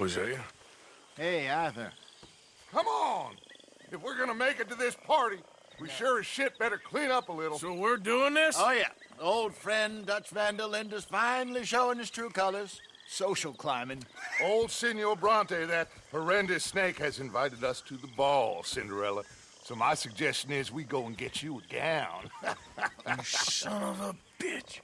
Hosea? Hey, Arthur. Come on! If we're gonna make it to this party, we sure as shit better clean up a little. So we're doing this? Oh, yeah. Old friend Dutch vandal Linde's finally showing his true colors. Social climbing. Old Senor Bronte, that horrendous snake, has invited us to the ball, Cinderella. So my suggestion is we go and get you a gown. You son of a bitch.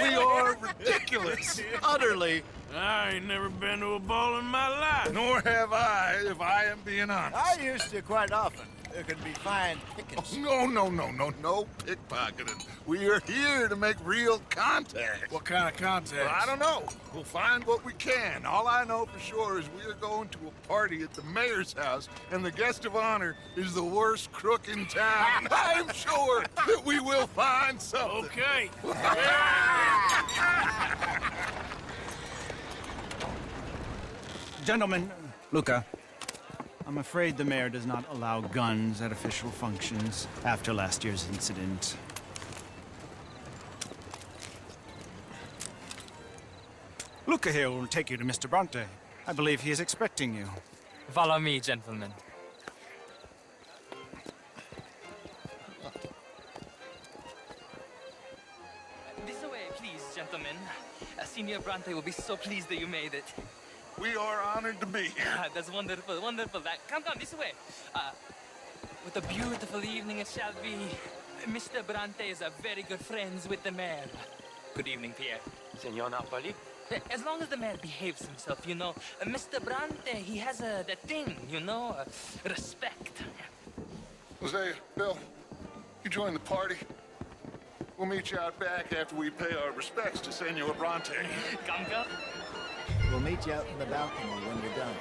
We are ridiculous. Utterly. I ain't never been to a ball in my life. Nor have I, if I am being honest. I used to quite often. There can be fine pickings. No pickpocketing. We are here to make real contact. What kind of contact? Well, I don't know. We'll find what we can. All I know for sure is we are going to a party at the mayor's house, and the guest of honor is the worst crook in town. I'm sure that we will find something. Okay. Gentlemen, Luca, I'm afraid the mayor does not allow guns at official functions after last year's incident. Luca here will take you to Mr. Bronte. I believe he is expecting you. Follow me, gentlemen. This way, please, gentlemen. Senior Bronte will be so pleased that you made it. We are honored to be here. That's wonderful, wonderful. Come, this way. What a beautiful evening it shall be. Mr. Bronte is a very good friends with the mayor. Good evening, Pierre. Senor Napoli? As long as the mayor behaves himself, you know. Mr. Bronte, he has that thing, you know, respect. Hosea, Bill, you join the party. We'll meet you out back after we pay our respects to Senor Bronte. Come. We'll meet you out in the balcony when we're done.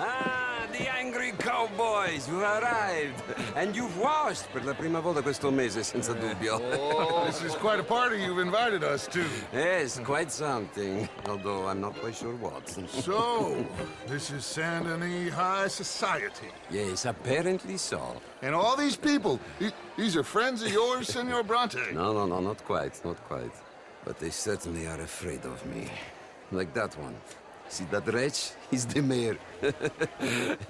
Ah, the angry cowboys, you arrived. And you've washed per la prima volta questo mese, senza dubbio. Oh, this is quite a party you've invited us to. Yes, quite something. Although I'm not quite sure what. So, this is Saint Denis High Society. Yes, apparently so. And all these people, these are friends of yours, Senor Bronte? No, not quite, not quite. But they certainly are afraid of me. Like that one. See that wretch? He's the mayor.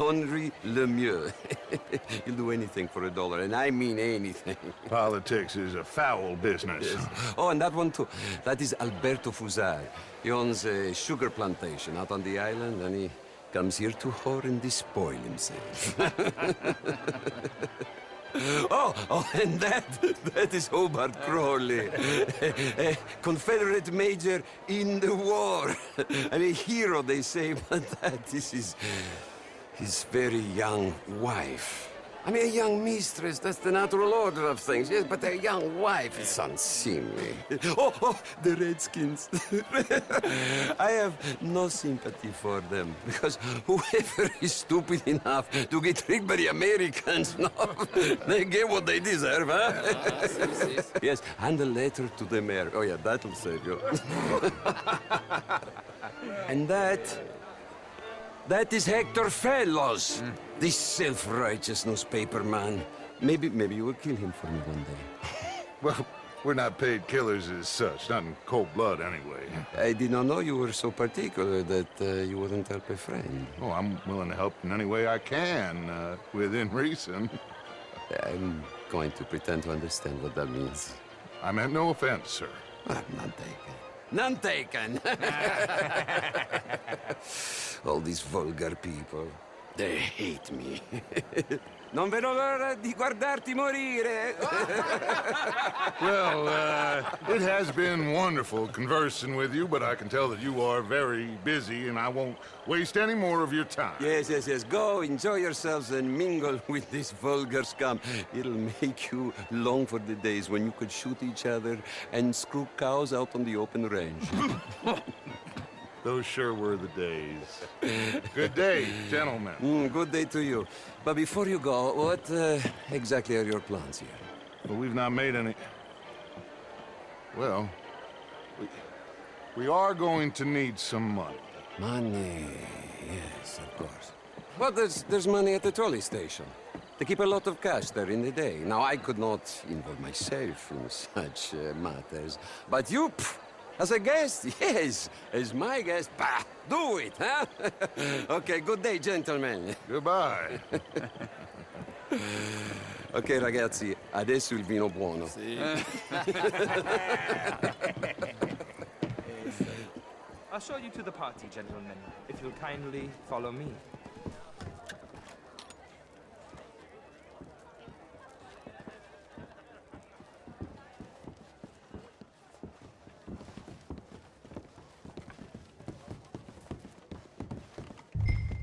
Henri Lemieux. He'll do anything for $1, and I mean anything. Politics is a foul business. Yes. Oh, and that one too. That is Alberto Fusar. He owns a sugar plantation out on the island, and he comes here to whore and despoil himself. Oh, and that is Hobart Crawley, a Confederate major in the war, and a hero, they say, but that is his very young wife. I mean, a young mistress, that's the natural order of things, yes, but a young wife is unseemly. Oh, the Redskins. I have no sympathy for them, because whoever is stupid enough to get tricked by the Americans, no, they get what they deserve, huh? Yes, and a letter to the mayor. Oh, yeah, that'll save you. And that is Hector Fellows, this self-righteous newspaper man. Maybe you will kill him for me one day. Well, we're not paid killers as such, not in cold blood anyway. I did not know you were so particular that you wouldn't help a friend. Oh, I'm willing to help in any way I can, within reason. I'm going to pretend to understand what that means. I meant no offense, sir. None taken. None taken! All these vulgar people. They hate me. Non vedo l'ora di guardarti morire. Well, it has been wonderful conversing with you, but I can tell that you are very busy, and I won't waste any more of your time. Yes, yes, yes. Go, enjoy yourselves, and mingle with this vulgar scum. It'll make you long for the days when you could shoot each other and screw cows out on the open range. Those sure were the days. Good day, gentlemen. Good day to you. But before you go, what exactly are your plans here? Well, we've not made any... Well, we are going to need some money. Money, yes, of course. Well, there's money at the trolley station. They keep a lot of cash there in the day. Now, I could not involve myself in such matters. But you, as a guest, yes, as my guest, bah, do it, huh? Okay, good day, gentlemen. Goodbye. Ok, ragazzi, adesso il vino buono. I'll show you to the party, gentlemen, if you'll kindly follow me.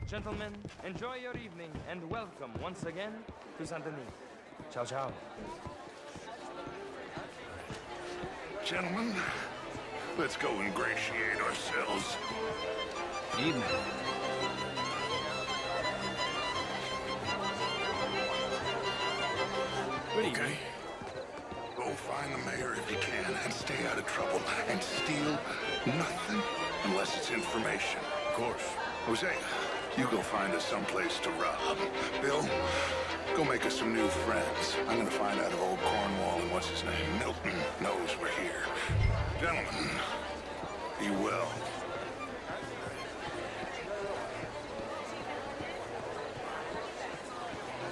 Gentlemen, enjoy your evening and welcome once again to Saint-Denis. Ciao, ciao. Gentlemen, let's go ingratiate ourselves. Evening. Okay. Go find the mayor if you can and stay out of trouble and steal nothing unless it's information. Of course. Jose, you go find us someplace to rob. Bill, go make us some new friends. I'm gonna find out if old Cornwall and what's his name, Milton, knows we're here. Gentlemen, be well.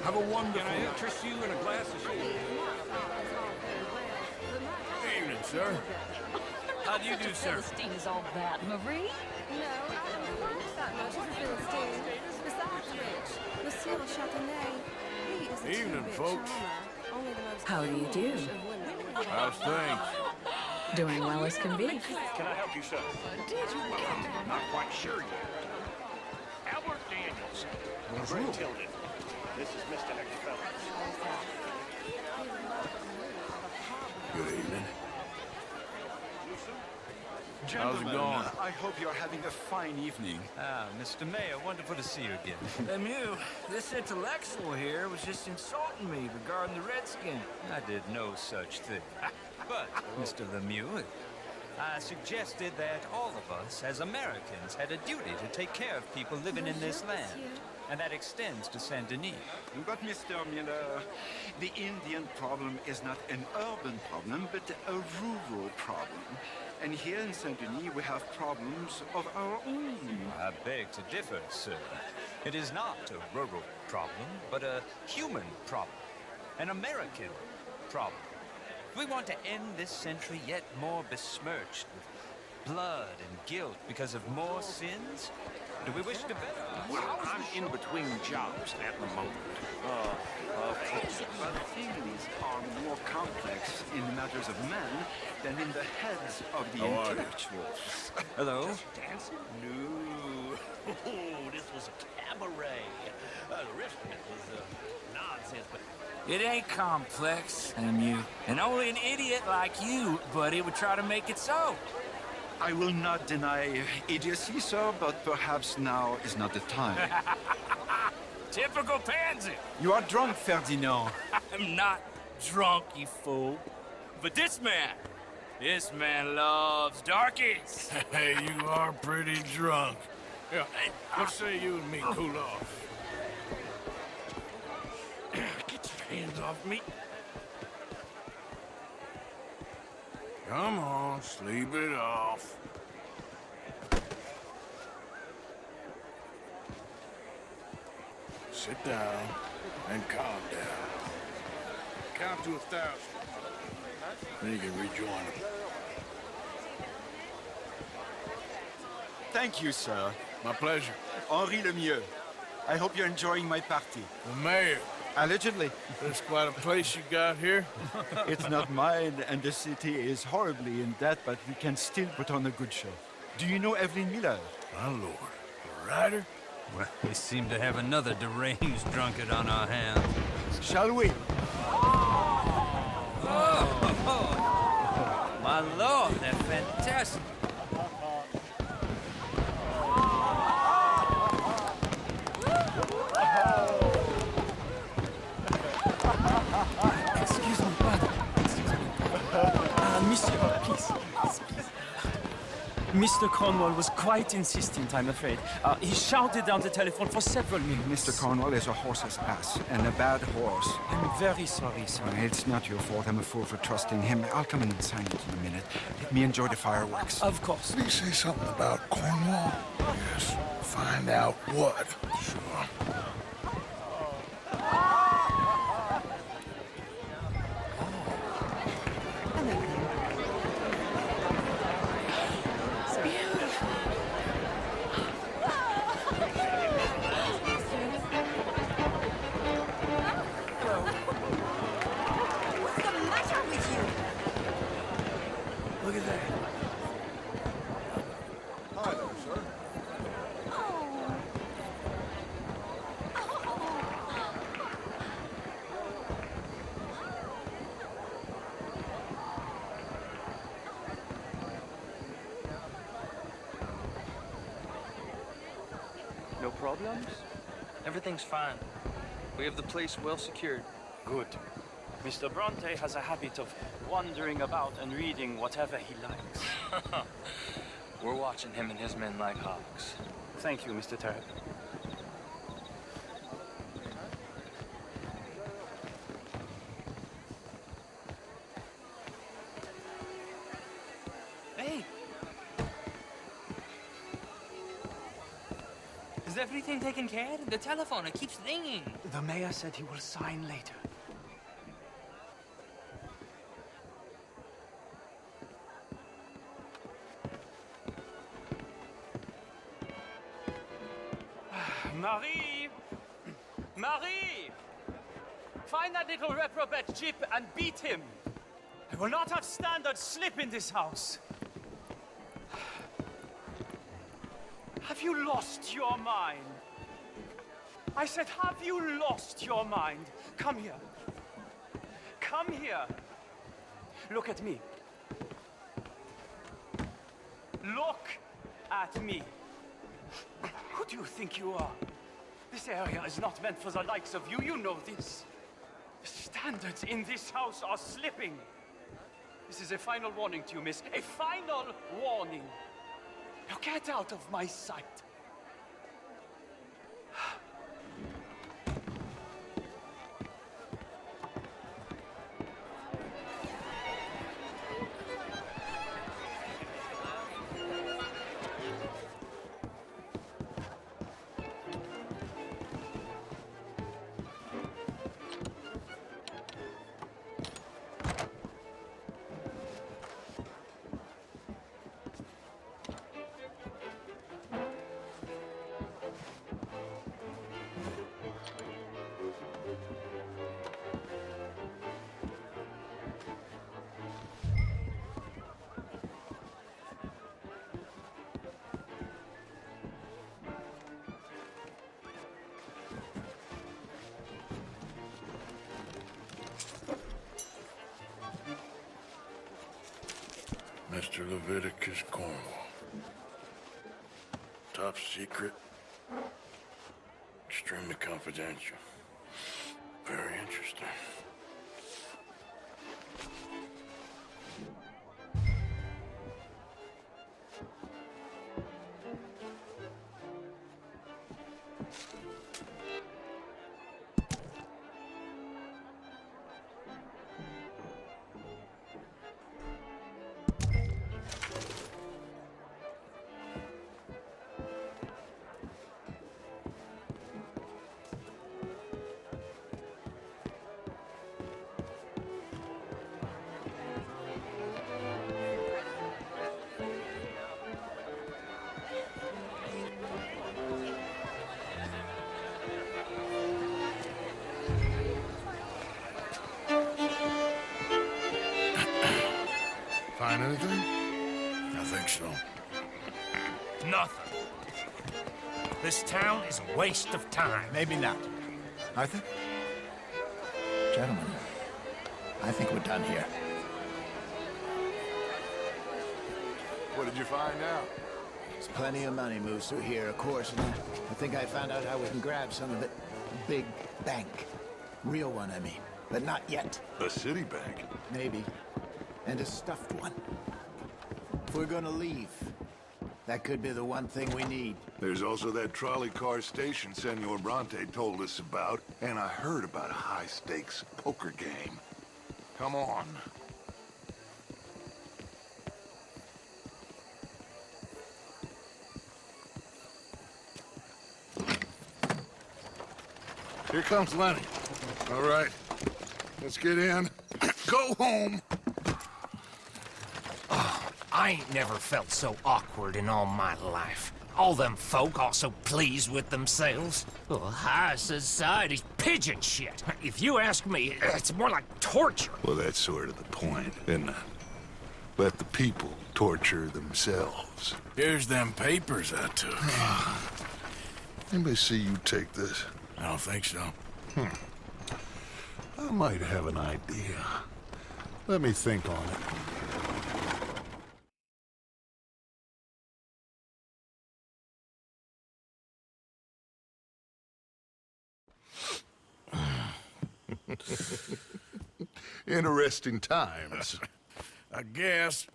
Have a wonderful night. Interest you in a glass of shit? Evening, sir. How do you do, sir? Philistine is all that, Marie? No, I don't think that much of a Philistine. Besides which, Monsieur Châtenay, he is a Evening, two-bit folks. charmer. Only the most How do you do? foolish of women. How's things? Doing well as can be. Can I help you, sir? Not quite sure yet. Albert Daniels. Greg Tilden. This is Mr. Hector Phelps. Good evening. Gentlemen, How's it going? I hope you're having a fine evening. Ah, Mr. Mayor, wonderful to see you again. Lemieux, this intellectual here was just insulting me regarding the Redskin. I did no such thing. But, Mr. Lemieux, I suggested that all of us, as Americans, had a duty to take care of people living in this land. And that extends to Saint-Denis. But, Mr. Miller, the Indian problem is not an urban problem, but a rural problem. And here in Saint-Denis, we have problems of our own. I beg to differ, sir. It is not a rural problem, but a human problem. An American problem. We want to end this century yet more besmirched with blood and guilt because of more sins? Do we wish to better? Well, I'm in between jobs at the moment. But things are more complex in the matters of men than in the heads of the intellectuals. Hello? Dancing? No. Oh, this was a cabaret. The rest of it was nonsense, but... It ain't complex, Lemieux. And only an idiot like you, buddy, would try to make it so. I will not deny idiocy, sir, but perhaps now is not the time. Typical pansy. You are drunk, Ferdinand. I'm not drunk, you fool. But this man loves darkies. Hey, you are pretty drunk. Yeah, hey, what say you and me cool off? Get your hands off me. Come on, sleep it off. Sit down and calm down. Count to 1,000. Then you can rejoin them. Thank you, sir. My pleasure. Henri Lemieux. I hope you're enjoying my party. The mayor. Allegedly. That's quite a place you got here. It's not mine, and the city is horribly in debt, but we can still put on a good show. Do you know Evelyn Miller? My lord. A writer? Well, we seem to have another deranged drunkard on our hands. Shall we? Oh, my lord, they're fantastic. Excuse me, brother. Excuse me. Monsieur, please. Mr. Cornwall was quite insistent, I'm afraid. He shouted down the telephone for several minutes. Mr. Cornwall is a horse's ass, and a bad horse. I'm very sorry, sir. It's not your fault. I'm a fool for trusting him. I'll come in and sign it in a minute. Let me enjoy the fireworks. Of course. Did he say something about Cornwall? Yes. Find out what. Sure. Look at that. Hi there, sir. No problems? Everything's fine. We have the place well secured. Good. Mr. Bronte has a habit of wandering about and reading whatever he likes. We're watching him and his men like hawks. Thank you, Mr. Terrett. Hey! Is everything taken care of? The telephone, it keeps ringing. The mayor said he will sign later. Marie! Marie! Find that little reprobate Chip and beat him. I will not have standard slip in this house. Have you lost your mind? I said, have you lost your mind? Come here. Come here. Look at me. Look at me. Who do you think you are? This area is not meant for the likes of you. You know this. The standards in this house are slipping. This is a final warning to you, miss. A final warning. Now get out of my sight. Mr. Leviticus Cornwall. Top secret. Extremely confidential. Very interesting. find anything? I think so. Nothing. This town is a waste of time. Maybe not. Arthur? Gentlemen, I think we're done here. What did you find out? There's plenty of money moves through here, of course, and I think I found out how we can grab some of it. A big bank. Real one, I mean. But not yet. A city bank? Maybe. And a stuffed one. If we're gonna leave, that could be the one thing we need. There's also that trolley car station Senor Bronte told us about, and I heard about a high-stakes poker game. Come on. Here comes Lenny. All right, let's get in. Go home. Oh, I ain't never felt so awkward in all my life. All them folk all so pleased with themselves. Oh, high society's pigeon shit. If you ask me, it's more like torture. Well, that's sort of the point, isn't it? Let the people torture themselves. Here's them papers I took. Anybody see you take this? I don't think so. I might have an idea. Let me think on it. Interesting times. I guess.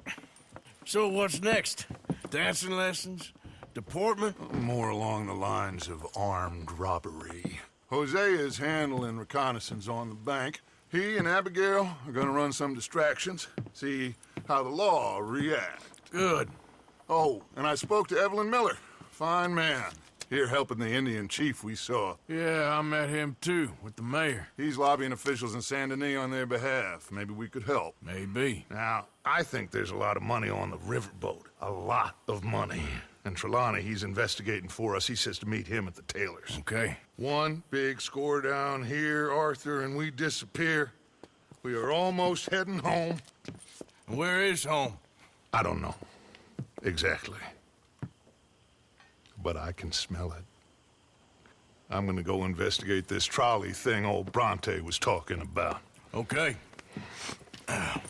So what's next? Dancing lessons? Deportment? More along the lines of armed robbery. Hosea is handling reconnaissance on the bank. He and Abigail are gonna run some distractions, see how the law reacts. Good. Oh, and I spoke to Evelyn Miller. Fine man. Here helping the Indian chief we saw. Yeah, I met him too, with the mayor. He's lobbying officials in Saint Denis on their behalf. Maybe we could help. Maybe. Now, I think there's a lot of money on the riverboat. A lot of money. And Trelawney, he's investigating for us. He says to meet him at the Taylor's. Okay. One big score down here, Arthur, and we disappear. We are almost heading home. Where is home? I don't know. Exactly. But I can smell it. I'm gonna go investigate this trolley thing old Bronte was talking about. Okay. Yeah.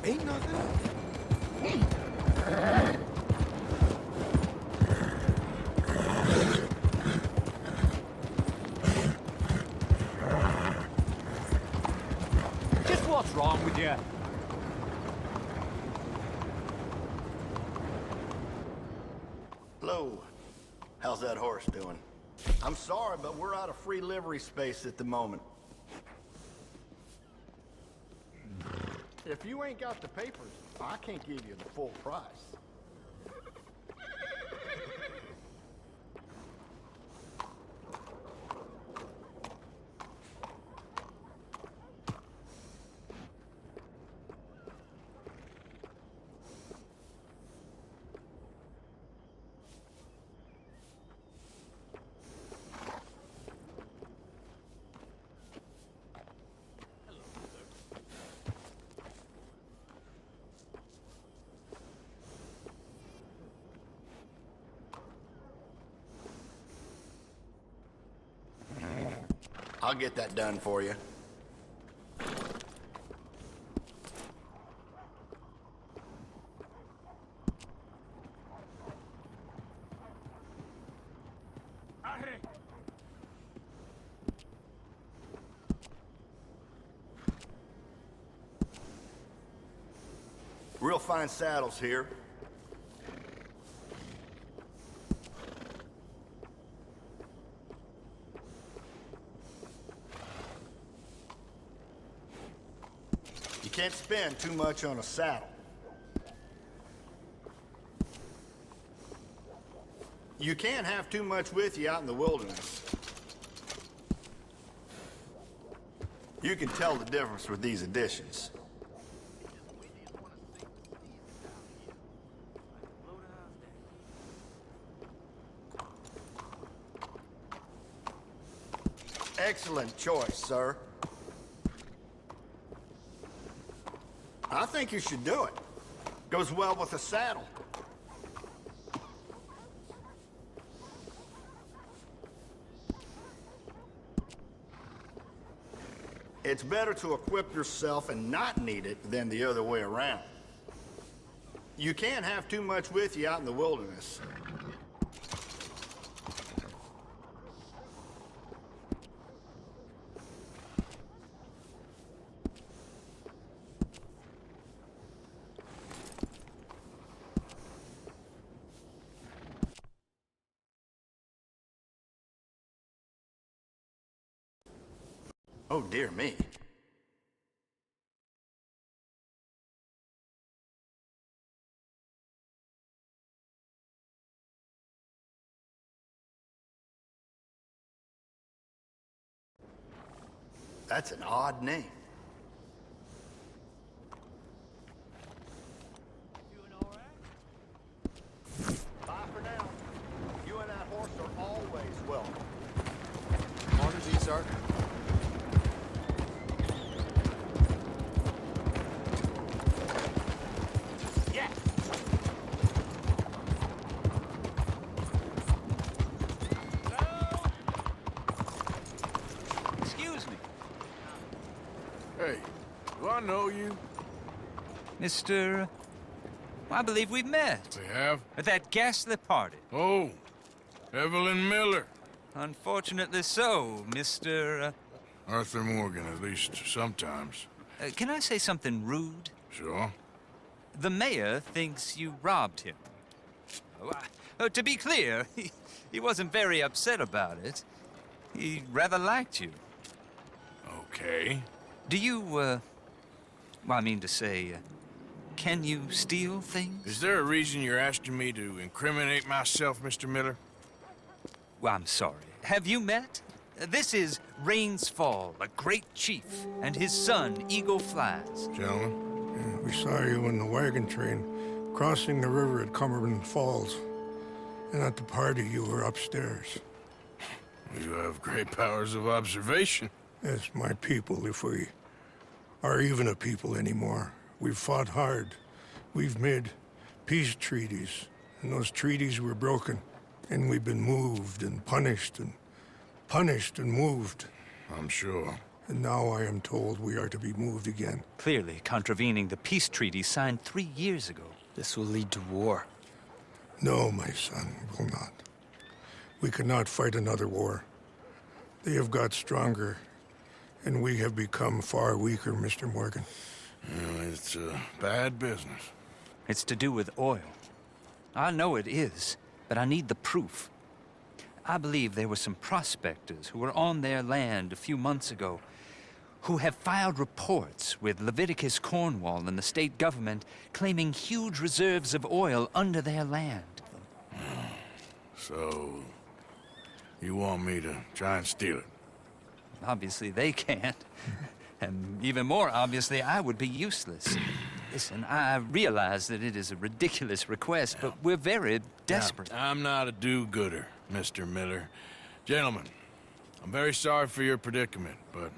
Ain't nothing. Just what's wrong with you? Hello. How's that horse doing? I'm sorry, but we're out of free livery space at the moment. If you ain't got the papers, I can't give you the full price. I'll get that done for you. Real fine saddles here. You can't spend too much on a saddle. You can't have too much with you out in the wilderness. You can tell the difference with these additions. Excellent choice, sir. I think you should do it. Goes well with the saddle. It's better to equip yourself and not need it than the other way around. You can't have too much with you out in the wilderness. Oh, dear me. That's an odd name. Doing all right? Bye for now. You and that horse are always welcome. Morning to you, sir. I know you. Mr. I believe we've met. We have? At that ghastly party. Oh, Evelyn Miller. Unfortunately so, Mr. Arthur Morgan, at least sometimes. Can I say something rude? Sure. The mayor thinks you robbed him. To be clear, he wasn't very upset about it. He rather liked you. Okay. Do you, well, I mean to say, can you steal things? Is there a reason you're asking me to incriminate myself, Mr. Miller? Well, I'm sorry. Have you met? This is Rains Fall, a great chief, and his son, Eagle Flies. Gentlemen? Yeah, we saw you in the wagon train, crossing the river at Cumberland Falls. And at the party, you were upstairs. You have great powers of observation. Yes, my people, if we are even a people anymore. We've fought hard. We've made peace treaties, and those treaties were broken. And we've been moved and punished and moved. I'm sure. And now I am told we are to be moved again. Clearly contravening the peace treaty signed 3 years ago. This will lead to war. No, my son, it will not. We cannot fight another war. They have got stronger, and we have become far weaker, Mr. Morgan. It's bad business. It's to do with oil. I know it is, but I need the proof. I believe there were some prospectors who were on their land a few months ago who have filed reports with Leviticus Cornwall and the state government claiming huge reserves of oil under their land. So, you want me to try and steal it? Obviously they can't. And even more obviously, I would be useless. Listen, I realize that it is a ridiculous request, but we're very desperate. Now, I'm not a do-gooder, Mr. Miller. Gentlemen, I'm very sorry for your predicament, but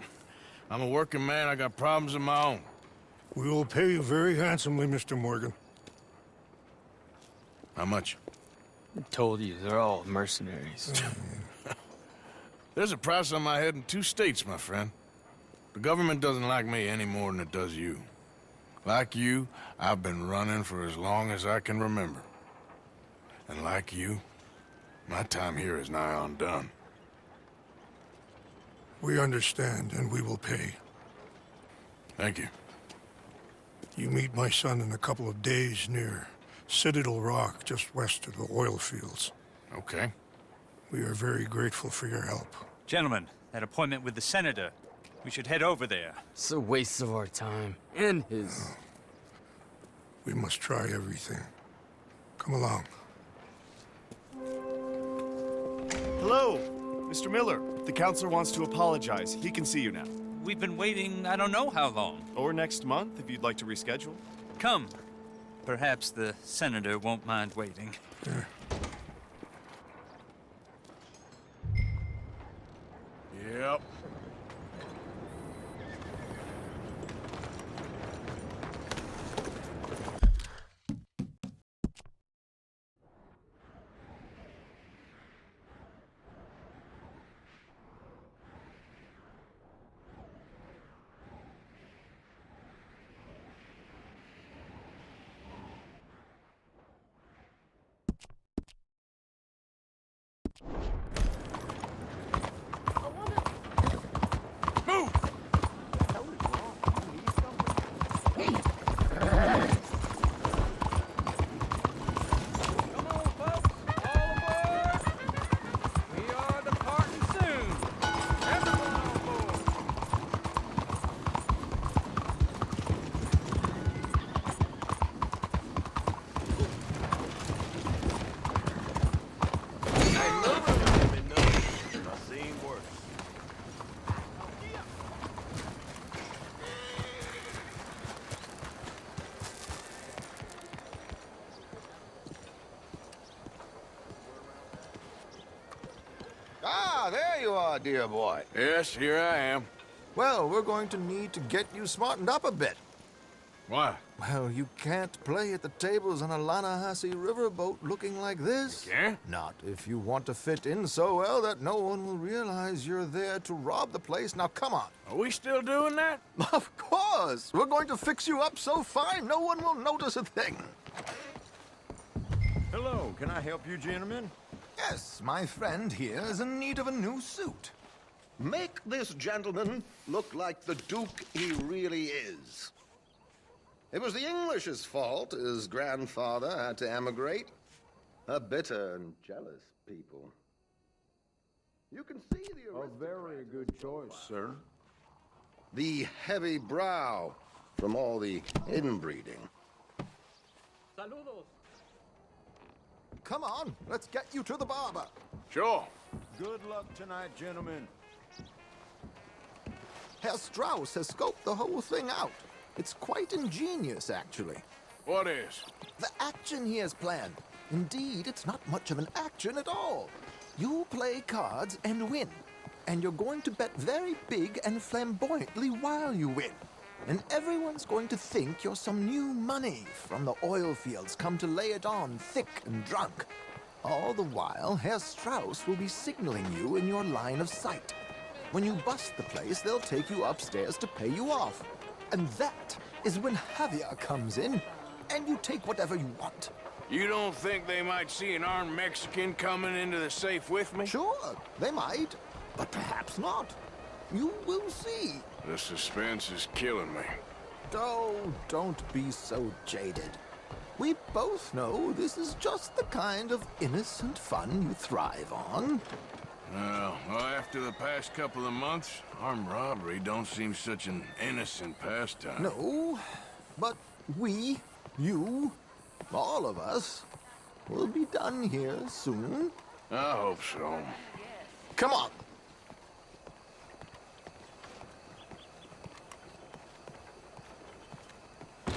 I'm a working man. I got problems of my own. We will pay you very handsomely, Mr. Morgan. How much? I told you, they're all mercenaries. There's a price on my head in 2 states, my friend. The government doesn't like me any more than it does you. Like you, I've been running for as long as I can remember. And like you, my time here is nigh on done. We understand, and we will pay. Thank you. You meet my son in a couple of days near Citadel Rock, just west of the oil fields. Okay. We are very grateful for your help. Gentlemen, that appointment with the senator. We should head over there. It's a waste of our time. And his. We must try everything. Come along. Hello, Mr. Miller. The counselor wants to apologize. He can see you now. We've been waiting I don't know how long. Or next month, if you'd like to reschedule. Come. Perhaps the senator won't mind waiting. Yeah. Yep. Ah, there you are, dear boy. Yes, here I am. Well, we're going to need to get you smartened up a bit. Why? Well, you can't play at the tables on a Lannahechee riverboat looking like this. You can't? Not if you want to fit in so well that no one will realize you're there to rob the place. Now, come on. Are we still doing that? Of course. We're going to fix you up so fine no one will notice a thing. Hello, can I help you, gentlemen? Yes, my friend here is in need of a new suit. Make this gentleman look like the Duke he really is. It was the English's fault his grandfather had to emigrate. A bitter and jealous people. You can see the A very good choice, sir. The heavy brow from all the inbreeding. Saludos. Come on, let's get you to the barber. Sure. Good luck tonight, gentlemen. Herr Strauss has scoped the whole thing out. It's quite ingenious, actually. What is? The action he has planned. Indeed, it's not much of an action at all. You play cards and win. And you're going to bet very big and flamboyantly while you win. And everyone's going to think you're some new money from the oil fields come to lay it on thick and drunk. All the while, Herr Strauss will be signaling you in your line of sight. When you bust the place, they'll take you upstairs to pay you off. And that is when Javier comes in, and you take whatever you want. You don't think they might see an armed Mexican coming into the safe with me? Sure, they might, but perhaps not. You will see. The suspense is killing me. Oh, don't be so jaded. We both know this is just the kind of innocent fun you thrive on. Well, after the past couple of months, armed robbery don't seem such an innocent pastime. No, but we, you, all of us, will be done here soon. I hope so. Come on.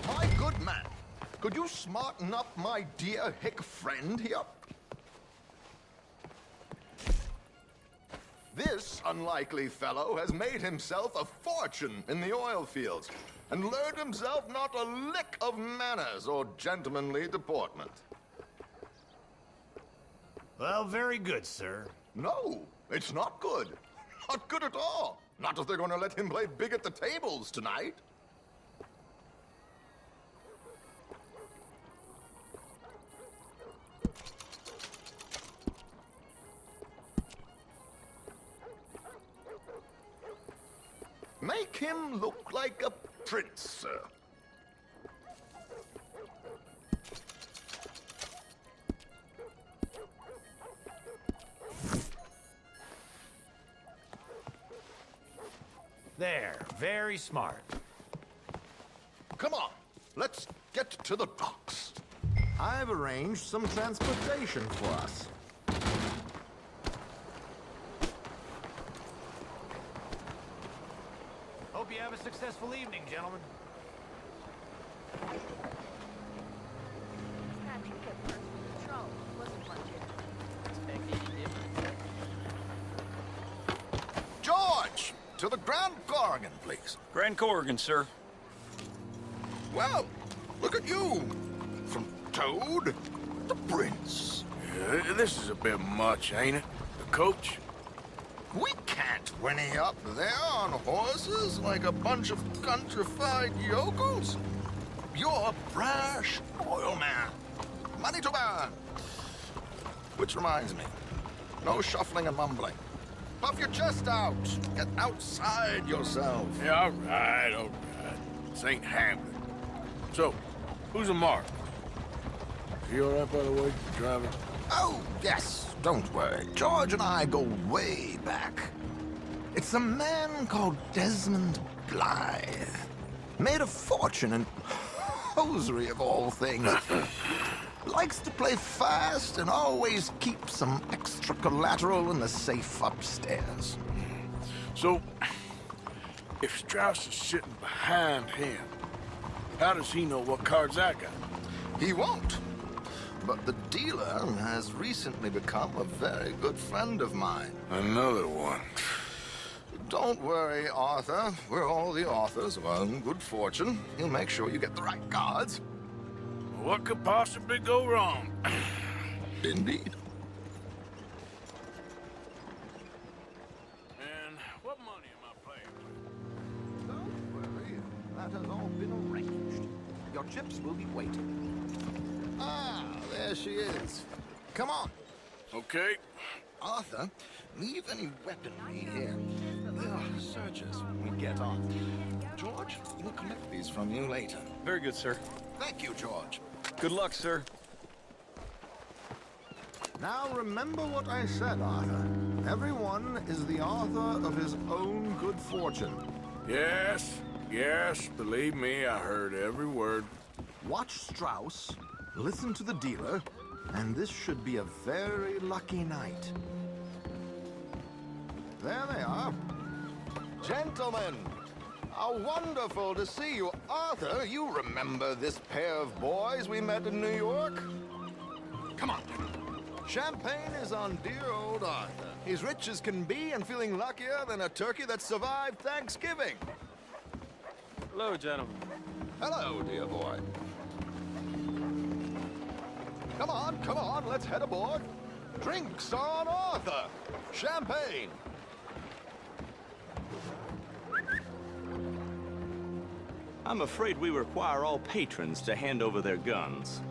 My good man, could you smarten up my dear hick friend here? This unlikely fellow has made himself a fortune in the oil fields and learned himself not a lick of manners or gentlemanly deportment. Well, very good, sir. No, it's not good. Not good at all. Not if they're going to let him play big at the tables tonight. Make him look like a prince, sir. There, very smart. Come on, let's get to the docks. I've arranged some transportation for us. Hope you have a successful evening, gentlemen. George, to the Grand Corrigan, please. Grand Corrigan, sir. Well, look at you. From Toad to Prince. Yeah, this is a bit much, ain't it? The coach? We can't whinny up there on horses like a bunch of countrified yokels. You're a brash oil man. Money to burn. Which reminds me, no shuffling and mumbling. Puff your chest out. Get outside yourself. Yeah, all right, all right. This ain't Hamlet. So, who's a mark? You all right, by the way, driver? Oh, yes, don't worry. George and I go way back. It's a man called Desmond Blythe. Made a fortune in hosiery of all things. Likes to play fast and always keeps some extra collateral in the safe upstairs. So, if Strauss is sitting behind him, how does he know what cards I got? He won't. But the dealer has recently become a very good friend of mine. Another one. Don't worry, Arthur. We're all the authors of our own good fortune. He'll make sure you get the right cards. What could possibly go wrong? Indeed. And what money am I playing with? Don't worry. That has all been arranged. Your chips will be waiting. Ah, there she is. Come on. Okay. Arthur, leave any weaponry here. They'll search us when we get off. George, we'll collect these from you later. Very good, sir. Thank you, George. Good luck, sir. Now remember what I said, Arthur. Everyone is the author of his own good fortune. Yes, yes, believe me, I heard every word. Watch Strauss, listen to the dealer, and this should be a very lucky night. There they are. Gentlemen, how wonderful to see you. Arthur, you remember this pair of boys we met in New York? Come on. Champagne is on dear old Arthur. He's rich as can be and feeling luckier than a turkey that survived Thanksgiving. Hello, gentlemen. Hello, dear boy. Come on, let's head aboard. Drinks on Arthur. Champagne. I'm afraid we require all patrons to hand over their guns.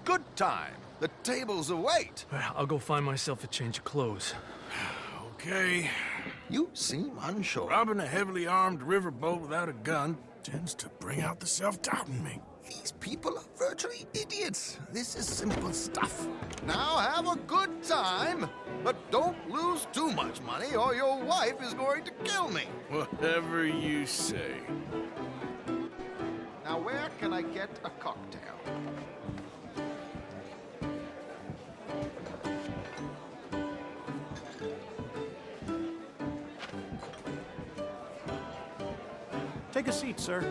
Good time. The tables await. I'll go find myself a change of clothes. Okay. You seem unsure. Robbing a heavily armed riverboat without a gun tends to bring out the self-doubt in me. These people are virtually idiots. This is simple stuff. Now have a good time, but don't lose too much money or your wife is going to kill me. Whatever you say. Now where can I get a cocktail? Take a seat, sir.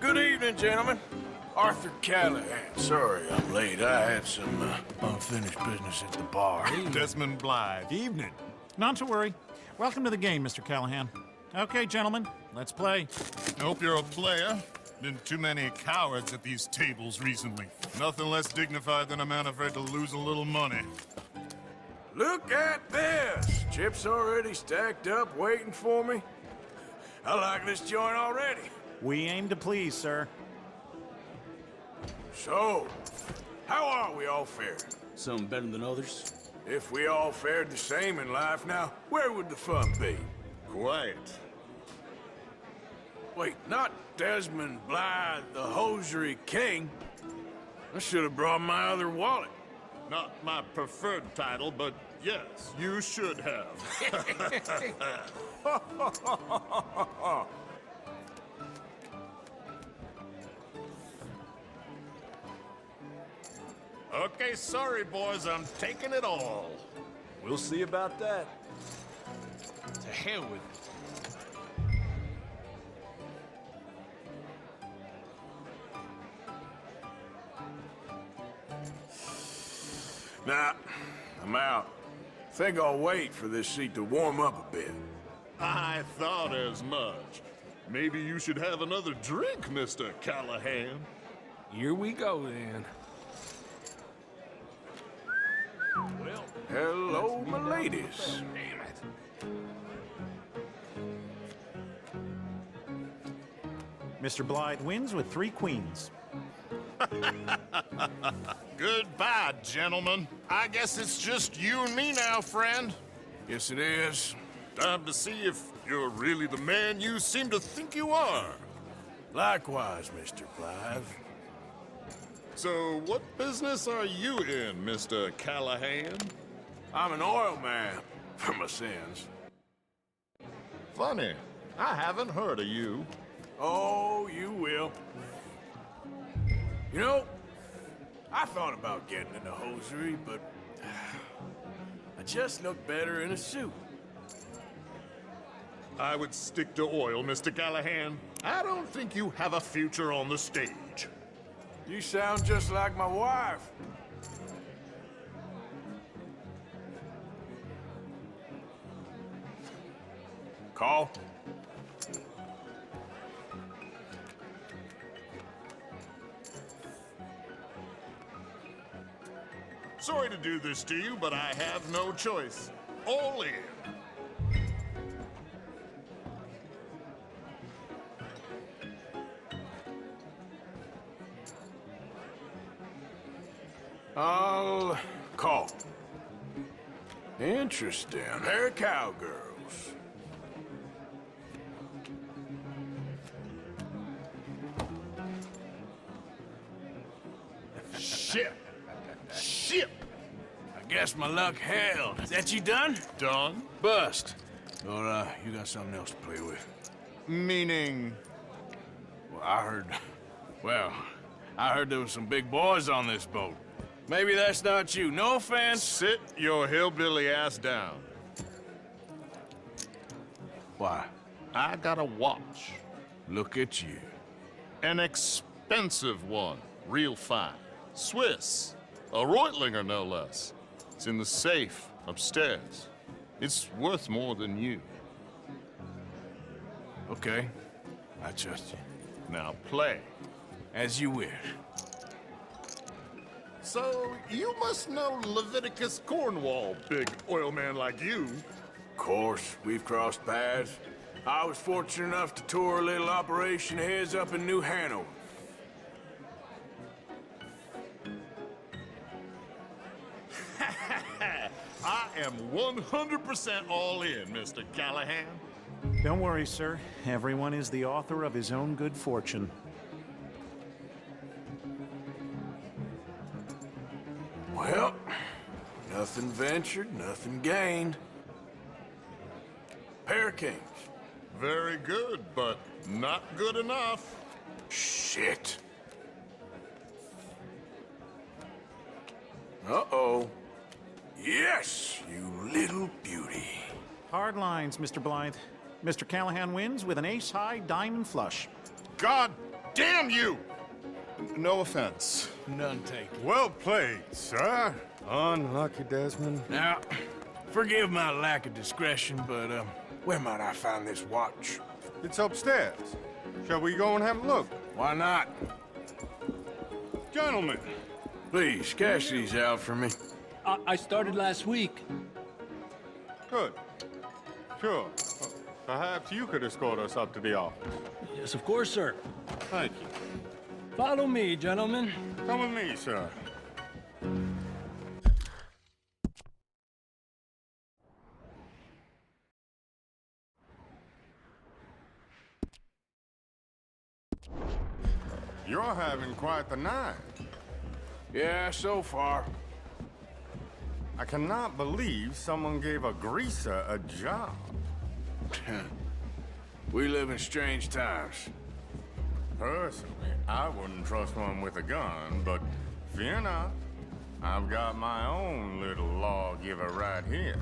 Good evening, gentlemen. Arthur Callahan. Sorry I'm late. I had some unfinished business at the bar. Desmond Blythe. Evening. Not to worry. Welcome to the game, Mr. Callahan. Okay, gentlemen, let's play. Hope you're a player. Been too many cowards at these tables recently. Nothing less dignified than a man afraid to lose a little money. Look at this! Chips already stacked up, waiting for me. I like this joint already. We aim to please, sir. So, how are we all faring? Some better than others. If we all fared the same in life now, where would the fun be? Quiet. Wait, not Desmond Blythe, the hosiery king. I should have brought my other wallet. Not my preferred title, but yes, you should have. Okay, sorry, boys, I'm taking it all. We'll see about that. To hell with it. Nah, I'm out. Think I'll wait for this seat to warm up a bit. I thought as much. Maybe you should have another drink, Mr. Callahan. Here we go, then. Well, hello, my ladies. Damn it. Mr. Blythe wins with 3 queens. Goodbye, gentlemen. I guess it's just you and me now, friend. Yes, it is. Time to see if you're really the man you seem to think you are. Likewise, Mr. Blythe. So, what business are you in, Mr. Callahan? I'm an oil man, for my sins. Funny. I haven't heard of you. Oh, you will. You know, I thought about getting into hosiery, but I just look better in a suit. I would stick to oil, Mr. Callahan. I don't think you have a future on the stage. You sound just like my wife. Call? Sorry to do this to you, but I have no choice. All in. I'll call. Interesting. They're cowgirls. Shit. Shit. I guess my luck held. Is that you done? Done? Bust. Or, you got something else to play with? Meaning? Well, I heard there was some big boys on this boat. Maybe that's not you. No offense. Sit your hillbilly ass down. Why? I got a watch. Look at you. An expensive one. Real fine. Swiss. A Reutlinger, no less. It's in the safe upstairs. It's worth more than you. Okay. I trust you. Now play. As you wish. So, you must know Leviticus Cornwall, big oil man like you. Of course, we've crossed paths. I was fortunate enough to tour a little operation of his up in New Hanover. I am 100% all in, Mr. Callahan. Don't worry, sir. Everyone is the author of his own good fortune. Well, nothing ventured, nothing gained. Pair Kings. Very good, but not good enough. Shit. Uh-oh. Yes, you little beauty. Hard lines, Mr. Blythe. Mr. Callahan wins with an ace-high diamond flush. God damn you! No offense. None taken. Well played, sir. Unlucky, Desmond. Now, forgive my lack of discretion, but, where might I find this watch? It's upstairs. Shall we go and have a look? Why not? Gentlemen. Please, cash these out for me. I started last week. Good. Sure. Perhaps you could escort us up to the office. Yes, of course, sir. Thank you. Follow me, gentlemen. Come with me, sir. You're having quite the night. Yeah, so far. I cannot believe someone gave a greaser a job. We live in strange times. Personally, I wouldn't trust one with a gun, but fear not. I've got my own little lawgiver right here.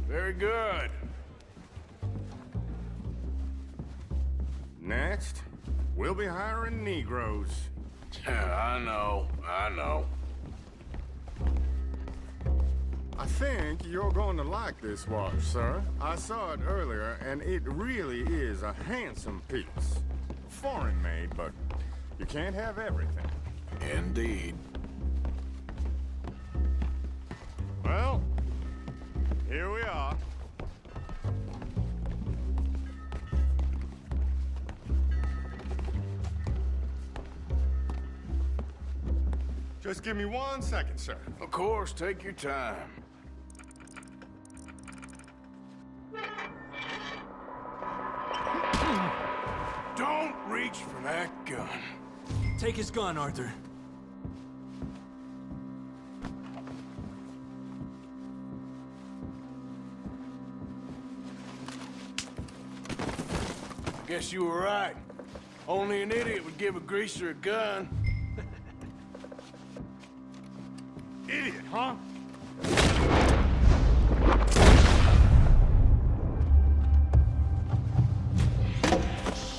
Very good. Next, we'll be hiring Negroes. I know. I think you're going to like this watch, sir. I saw it earlier, and it really is a handsome piece. Foreign made, but you can't have everything. Indeed. Well, here we are. Just give me 1 second, sir. Of course, take your time. Don't reach for that gun. Take his gun, Arthur. Guess you were right. Only an idiot would give a greaser a gun. Idiot, huh?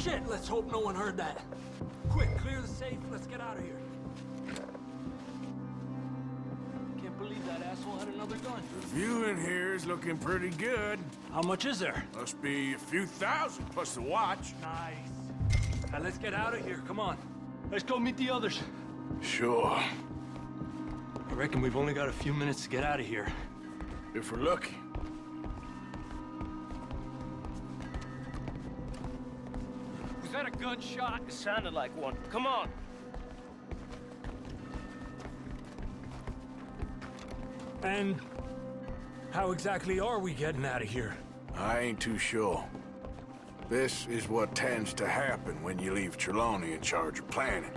Shit, let's hope no one heard that. Quick, clear the safe. Let's get out of here. Can't believe that asshole had another gun. The view in here is looking pretty good. How much is there? Must be a few thousand, plus the watch. Nice. Now let's get out of here. Come on. Let's go meet the others. Sure. I reckon we've only got a few minutes to get out of here. If we're lucky. Was that a gunshot? It sounded like one. Come on. And how exactly are we getting out of here? I ain't too sure. This is what tends to happen when you leave Trelawney in charge of planning.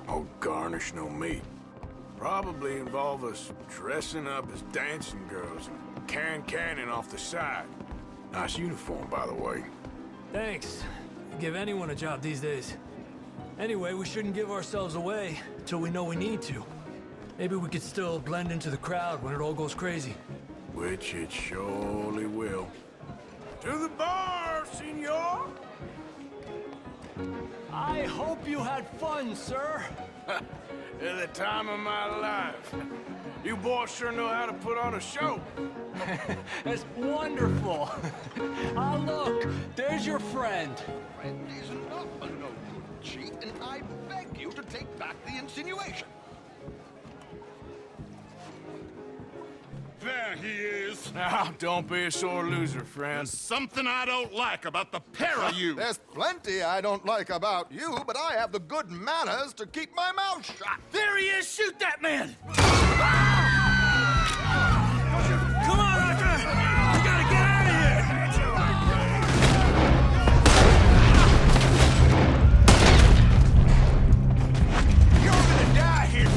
No garnish, no meat. Probably involve us dressing up as dancing girls and carrying cannon off the side. Nice uniform, by the way. Thanks. Give anyone a job these days. Anyway, we shouldn't give ourselves away till we know we need to. Maybe we could still blend into the crowd when it all goes crazy. Which it surely will. To the bar, senor! I hope you had fun, sir. At the time of my life. You boys sure know how to put on a show. That's wonderful. Ah, look, there's your friend. Friend is not a no good cheat, and I beg you to take back the insinuation. there he is. Now, don't be a sore loser, friend. There's something I don't like about the pair of you. There's plenty I don't like about you, but I have the good manners to keep my mouth shut. There he is! Shoot that man! Come on, Arthur! We gotta get out of here! You're gonna die here!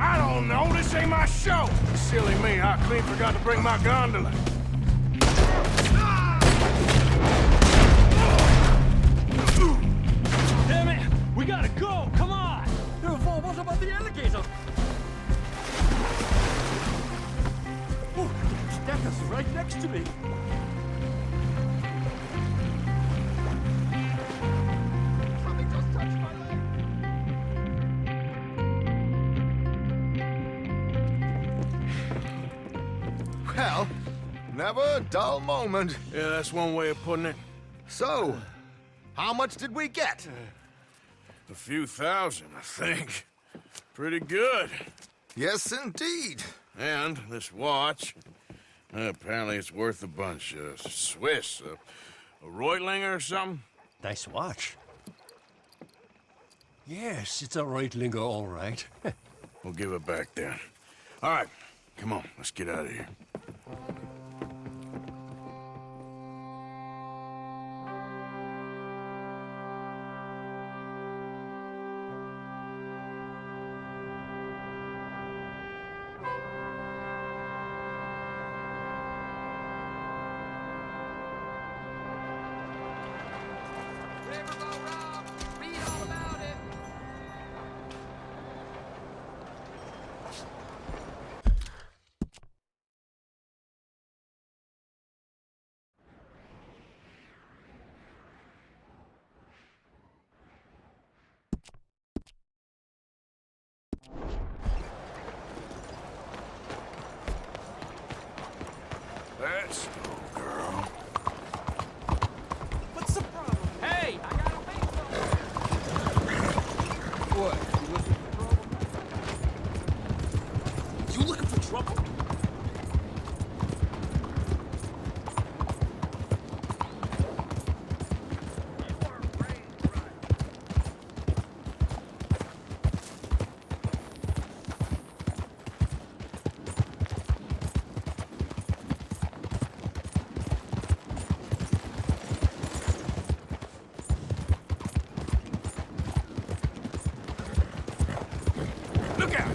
I don't know. This ain't my show. Silly me. I clean forgot to bring my gondola. Damn it! We gotta go! Come on! What about the alligator? Oh, that was right next to me. Something just touched my leg. Well, never a dull moment. Yeah, that's one way of putting it. So, how much did we get? A few thousand, I think. Pretty good. Yes, indeed. And this watch, apparently it's worth a bunch. Swiss, a Reutlinger or something? Nice watch. Yes, it's a Reutlinger, all right. We'll give it back then. All right, come on, let's get out of here. Let's go, girl. What's the problem? Hey, I got a What? You looking for trouble? Look out!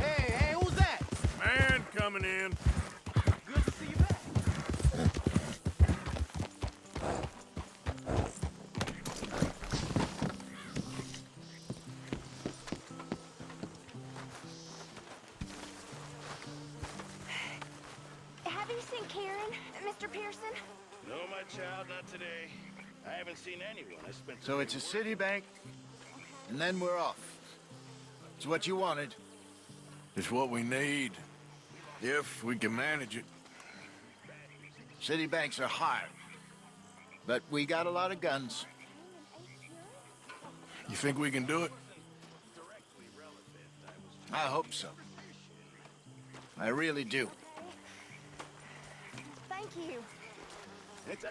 Hey, who's that? Man coming in. Good to see you back. Have you seen Karen, Mr. Pearson? No, my child, not today. I haven't seen anyone. I spent... So it's a city bank, and then we're off. It's what you wanted. It's what we need, if we can manage it. City banks are hard, but we got a lot of guns. You think we can do it? I hope so. I really do. Thank you. It's